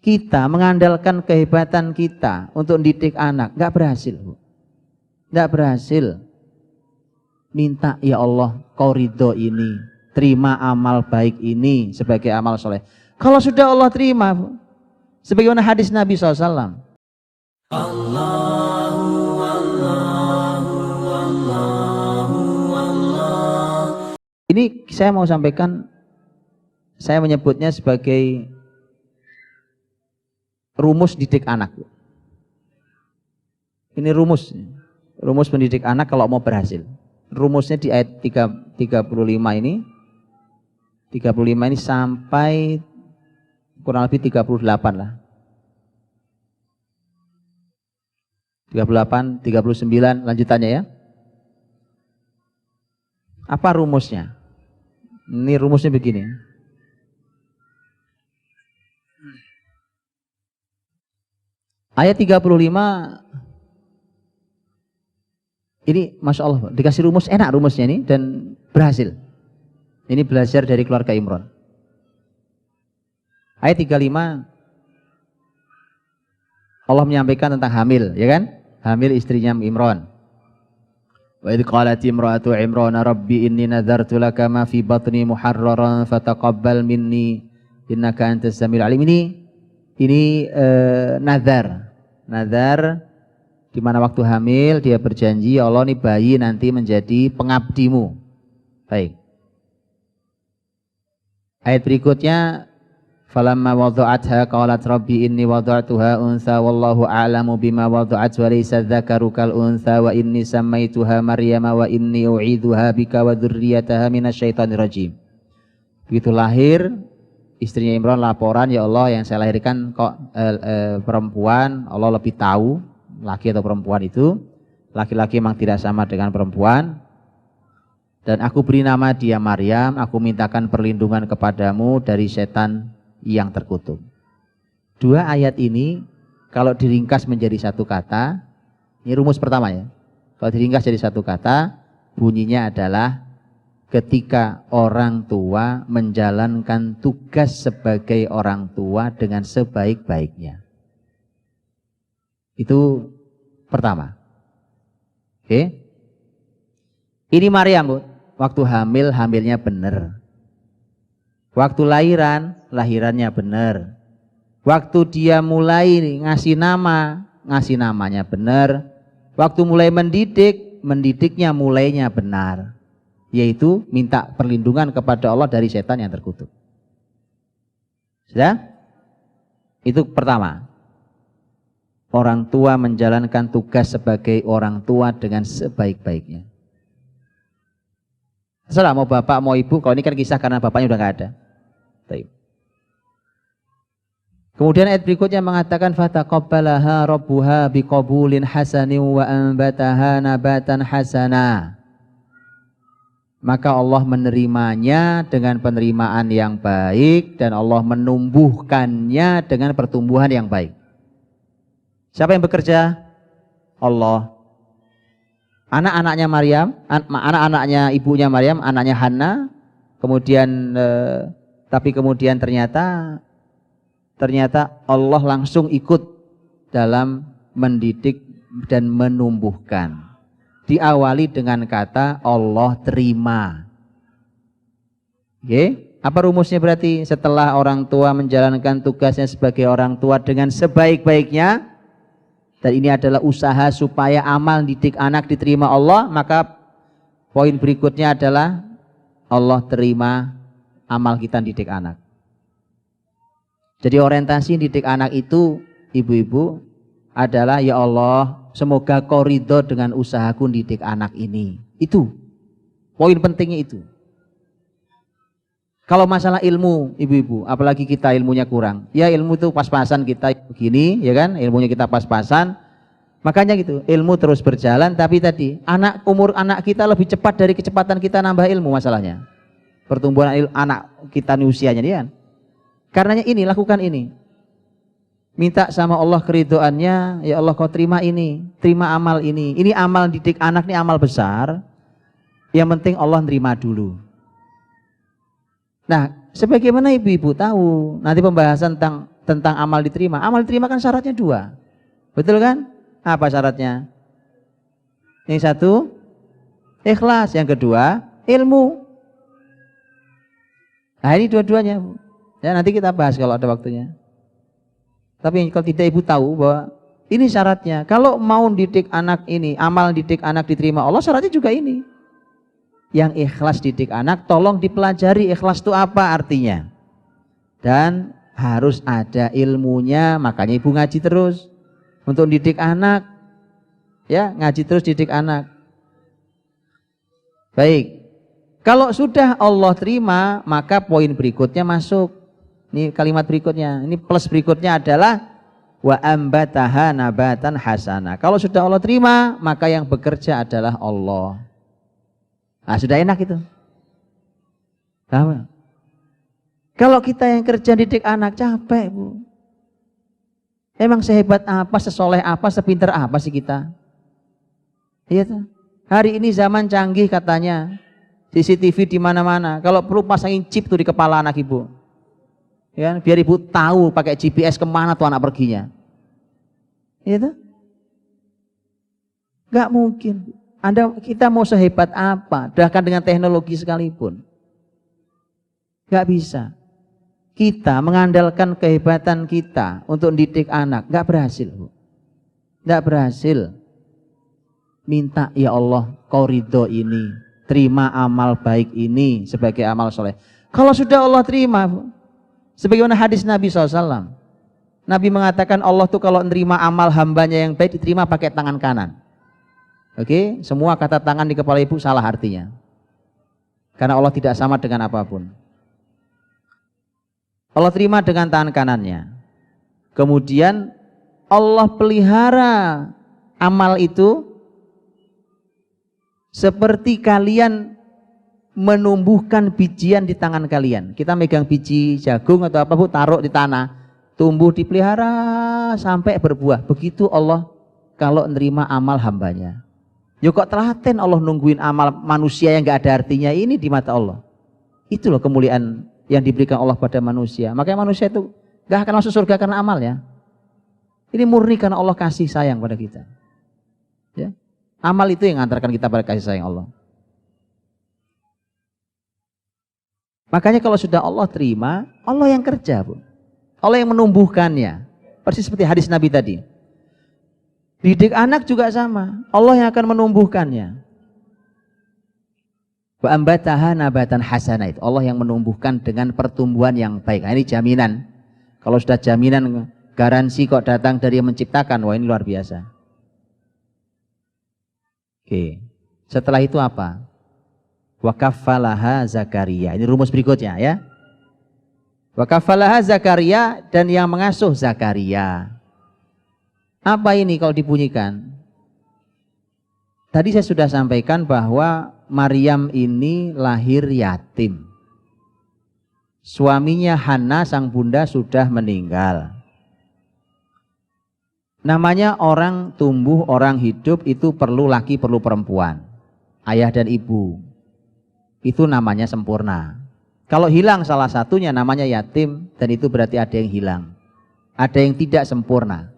kita mengandalkan kehebatan kita untuk mendidik anak, nggak berhasil, Bu. Nggak berhasil. Minta, ya Allah, Kau ridho ini, terima amal baik ini sebagai amal soleh. Kalau sudah Allah terima, Bu, sebagaimana hadis Nabi SAW. Ini saya mau sampaikan, saya menyebutnya sebagai rumus didik anak. Ini rumus mendidik anak kalau mau berhasil. Rumusnya di ayat 35 ini. 35 ini sampai kurang lebih 38 lah. 38, 39 lanjutannya ya. Apa rumusnya? Ini rumusnya begini. Ayat 35 ini Masya Allah, dikasih rumus, enak rumusnya ini dan berhasil. Ini belajar dari keluarga Imran. Ayat 35 Allah menyampaikan tentang hamil, ya kan? Hamil istrinya Imran. Wa idh qalat imra'atu Imran rabbi inni nadartu laka ma fi batni muharraran fataqabbal minni innaka antas samiul alim. Ini nazar di mana waktu hamil dia berjanji, ya Allah, nih bayi nanti menjadi pengabdimu. Baik. Ayat berikutnya, falamma wada'atha qalat rabbi inni wada'tuha unsa wallahu a'lamu bima wada'at wa laysa dzakaru kal unsa wa inni sammaituha maryama wa inni u'idzuha bika wa dzurriyyataha minasyaitonir rajim. Begitu lahir, istrinya Imran laporan, ya Allah, yang saya lahirkan kok perempuan, Allah lebih tahu laki atau perempuan itu. Laki-laki memang tidak sama dengan perempuan. Dan aku beri nama dia Maryam, aku mintakan perlindungan kepadamu dari setan yang terkutuk. Dua ayat ini kalau diringkas menjadi satu kata, ini rumus pertama ya. Kalau diringkas jadi satu kata, bunyinya adalah ketika orang tua menjalankan tugas sebagai orang tua dengan sebaik-baiknya. Itu pertama. Oke. Ini Maryam, Bu. Waktu hamil, hamilnya benar. Waktu lahiran, lahirannya benar. Waktu dia mulai ngasih nama, ngasih namanya benar. Waktu mulai mendidik, mendidiknya mulainya benar. Yaitu minta perlindungan kepada Allah dari setan yang terkutuk. Sudah? Itu pertama. Orang tua menjalankan tugas sebagai orang tua dengan sebaik-baiknya. Terserah mau bapak mau ibu, kalau ini kan kisah karena bapaknya udah nggak ada. Baik. Kemudian ayat berikutnya mengatakan fataqabbalaha rabbuha biqabulin hasanin wa anbataha nabatan hasana. Maka Allah menerimanya dengan penerimaan yang baik dan Allah menumbuhkannya dengan pertumbuhan yang baik. Siapa yang bekerja? Allah. Anak-anaknya Maryam, anak-anaknya ibunya Maryam, anaknya Hanna. Kemudian tapi kemudian ternyata Allah langsung ikut dalam mendidik dan menumbuhkan. Diawali dengan kata Allah terima. Oke, apa rumusnya berarti? Setelah orang tua menjalankan tugasnya sebagai orang tua dengan sebaik-baiknya, dan ini adalah usaha supaya amal didik anak diterima Allah, maka poin berikutnya adalah Allah terima amal kita didik anak. Jadi orientasi didik anak itu, ibu-ibu, adalah ya Allah, semoga Kau ridho dengan usahaku didik anak ini. Itu poin pentingnya itu. Kalau masalah ilmu, ibu-ibu, apalagi kita ilmunya kurang, ya ilmu itu pas-pasan kita begini, ya kan, ilmunya kita pas-pasan, makanya gitu, ilmu terus berjalan, tapi tadi umur anak kita lebih cepat dari kecepatan kita nambah ilmu masalahnya. Pertumbuhan anak kita nih usianya dia kan. Karenanya ini, lakukan ini. Minta sama Allah keridhoannya, ya Allah Kau terima ini, terima amal ini. Ini amal didik anak, ini amal besar. Yang penting Allah nerima dulu. Nah, sebagaimana ibu-ibu tahu, nanti pembahasan tentang tentang amal diterima. Amal diterima kan syaratnya 2. Betul kan? Apa syaratnya? Yang satu, ikhlas. Yang kedua, ilmu. Nah ini dua-duanya. Ya, nanti kita bahas kalau ada waktunya. Tapi kalau tidak ibu tahu bahwa ini syaratnya. Kalau mau didik anak ini, amal didik anak diterima Allah, syaratnya juga ini. Yang ikhlas didik anak, tolong dipelajari ikhlas itu apa artinya. Dan harus ada ilmunya, makanya ibu ngaji terus. Untuk didik anak, ya ngaji terus didik anak. Baik, kalau sudah Allah terima, maka poin berikutnya masuk. Ini kalimat berikutnya, ini plus berikutnya adalah wa ambataha nabatan hasana. Kalau sudah Allah terima, maka yang bekerja adalah Allah. Nah, sudah enak itu. Tahu? Kalau kita yang kerja didik anak capek, Bu. Emang sehebat apa, sesoleh apa, sepinter apa sih kita? Iya tuh. Hari ini zaman canggih katanya. CCTV di mana-mana. Kalau perlu pasangin chip tuh di kepala anak ibu. Ya, biar ibu tahu pakai GPS kemana tuh anak perginya. Iya tuh. Gak mungkin. Kita mau sehebat apa, bahkan dengan teknologi sekalipun. Gak bisa. Kita mengandalkan kehebatan kita untuk didik anak, nggak berhasil, Bu. Nggak berhasil. Minta ya Allah, Kau ridho ini, terima amal baik ini sebagai amal soleh. Kalau sudah Allah terima, Bu, sebagaimana hadis Nabi SAW, Nabi mengatakan Allah tuh kalau nerima amal hambanya yang baik diterima pakai tangan kanan. Oke, semua kata tangan di kepala ibu salah artinya, karena Allah tidak sama dengan apapun. Allah terima dengan tangan kanannya. Kemudian Allah pelihara amal itu seperti kalian menumbuhkan bijian di tangan kalian. Kita megang biji jagung atau apa, Bu, taruh di tanah, tumbuh dipelihara sampai berbuah. Begitu Allah kalau nerima amal hambanya. Yo kok telaten Allah nungguin amal manusia yang gak ada artinya ini di mata Allah. Itu loh kemuliaan yang diberikan Allah pada manusia. Makanya manusia itu gak akan masuk surga karena amalnya. Ini murni karena Allah kasih sayang pada kita. Ya. Amal itu yang mengantarkan kita pada kasih sayang Allah. Makanya kalau sudah Allah terima, Allah yang kerja, Bu. Allah yang menumbuhkannya. Persis seperti hadis Nabi tadi. Didik anak juga sama. Allah yang akan menumbuhkannya. Wa ambataha nabatan hasana, itu Allah yang menumbuhkan dengan pertumbuhan yang baik. Nah, ini jaminan. Kalau sudah jaminan garansi kok datang dari yang menciptakan, wah ini luar biasa. Oke. Setelah itu apa? Wa kaffalaha Zakaria. Ini rumus berikutnya ya. Wa kaffalaha Zakaria, dan yang mengasuh Zakaria. Apa ini kalau dibunyikan? Tadi saya sudah sampaikan bahwa Maryam ini lahir yatim. Suaminya Hana sang bunda sudah meninggal. Namanya orang tumbuh, orang hidup itu perlu laki, perlu perempuan. Ayah dan ibu. Itu namanya sempurna. Kalau hilang salah satunya namanya yatim, dan itu berarti ada yang hilang. Ada yang tidak sempurna.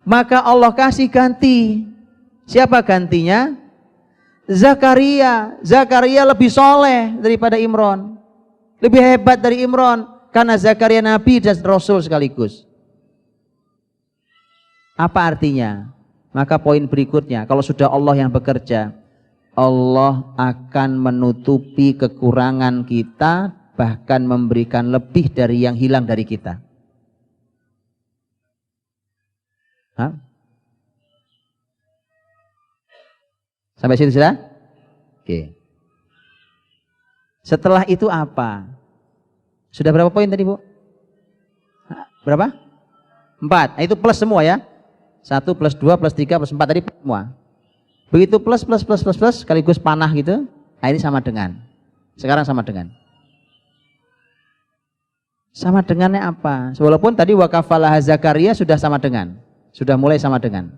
Maka Allah kasih ganti. Siapa gantinya? Zakaria. Zakaria lebih soleh daripada Imron, lebih hebat dari Imron, karena Zakaria Nabi dan Rasul sekaligus. Apa artinya? Maka poin berikutnya, kalau sudah Allah yang bekerja, Allah akan menutupi kekurangan kita, bahkan memberikan lebih dari yang hilang dari kita. Hah? Sampai situ sudah? Oke. Setelah itu apa? Sudah berapa poin tadi, Bu? Berapa? 4. Nah, itu plus semua ya. 1 plus 2 plus 3 plus 4 tadi semua. Begitu plus sekaligus panah gitu. Nah, ini sama dengan. Sekarang sama dengan. Sama dengannya apa? Walaupun tadi wakafalah Zakaria sudah sama dengan. Sudah mulai sama dengan.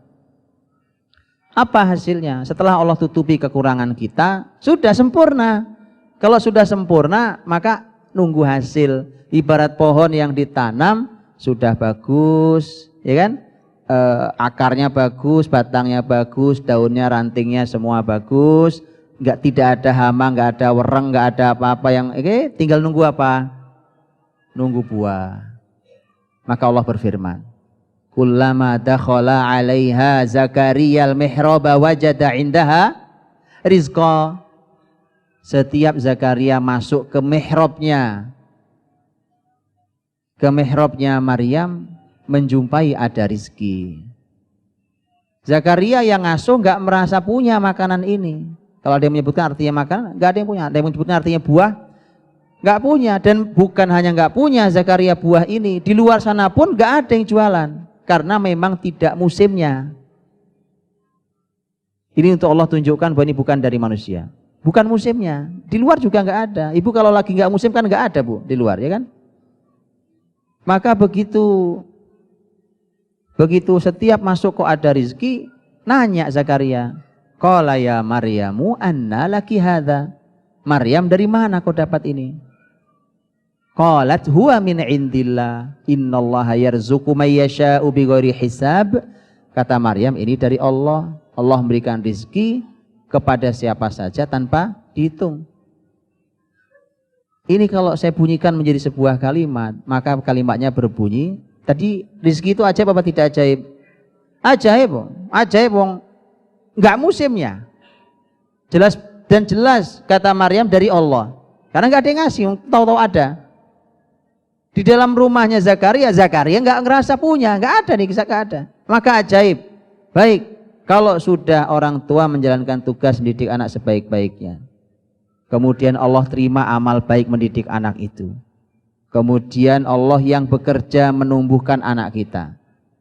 Apa hasilnya? Setelah Allah tutupi kekurangan kita, sudah sempurna. Kalau sudah sempurna, maka nunggu hasil. Ibarat pohon yang ditanam, sudah bagus, ya kan? Akarnya bagus, batangnya bagus, daunnya, rantingnya semua bagus, tidak ada hama, nggak ada wereng, nggak ada apa-apa yang, tinggal nunggu apa? Nunggu buah. Maka Allah berfirman, kullama dakhala 'alaiha Zakaria al-mihraba wajada 'indaha rizqa. Setiap Zakaria masuk ke mihrabnya Maryam, menjumpai ada rizki. Zakaria yang ngasuh nggak merasa punya makanan ini. Kalau ada yang menyebutkan artinya makanan, nggak ada yang punya. Ada yang menyebutkan artinya buah, nggak punya. Dan bukan hanya nggak punya Zakaria buah ini, di luar sana pun nggak ada yang jualan, karena memang tidak musimnya. Ini untuk Allah tunjukkan bahwa ini bukan dari manusia, bukan musimnya. Di luar juga nggak ada. Ibu kalau lagi nggak musim kan nggak ada, Bu, di luar, ya kan? Maka begitu setiap masuk kok ada rizki, nanya Zakaria, qala ya Maryamu anna laki hadza. Maryam, dari mana kau dapat ini? Qalat huwa min indillah innallaha yarzuqu may yasha'u bighairi hisab. Kata Maryam, ini dari Allah. Allah memberikan rizki kepada siapa saja tanpa dihitung. Ini kalau saya bunyikan menjadi sebuah kalimat, maka kalimatnya berbunyi, tadi rizki itu ajaib apa tidak ajaib? Ajaib, ajaib, nggak musimnya. Jelas dan jelas kata Maryam dari Allah. Karena nggak ada yang ngasih, tahu-tahu ada. Di dalam rumahnya Zakaria nggak ngerasa punya, nggak ada nih, nggak ada. Maka ajaib. Baik, kalau sudah orang tua menjalankan tugas mendidik anak sebaik-baiknya, kemudian Allah terima amal baik mendidik anak itu. Kemudian Allah yang bekerja menumbuhkan anak kita.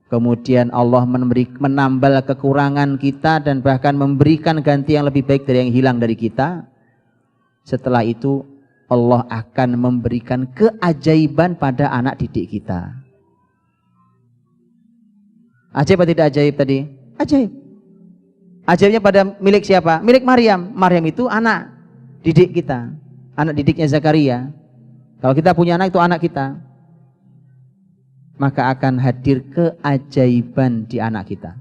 Kemudian Allah menambal kekurangan kita dan bahkan memberikan ganti yang lebih baik dari yang hilang dari kita. Setelah itu Allah akan memberikan keajaiban pada anak didik kita. Ajaib atau tidak ajaib tadi? Ajaib. Ajaibnya pada milik siapa? Milik Maryam. Maryam itu anak didik kita, anak didiknya Zakaria. Kalau kita punya anak, itu anak kita, maka akan hadir keajaiban di anak kita.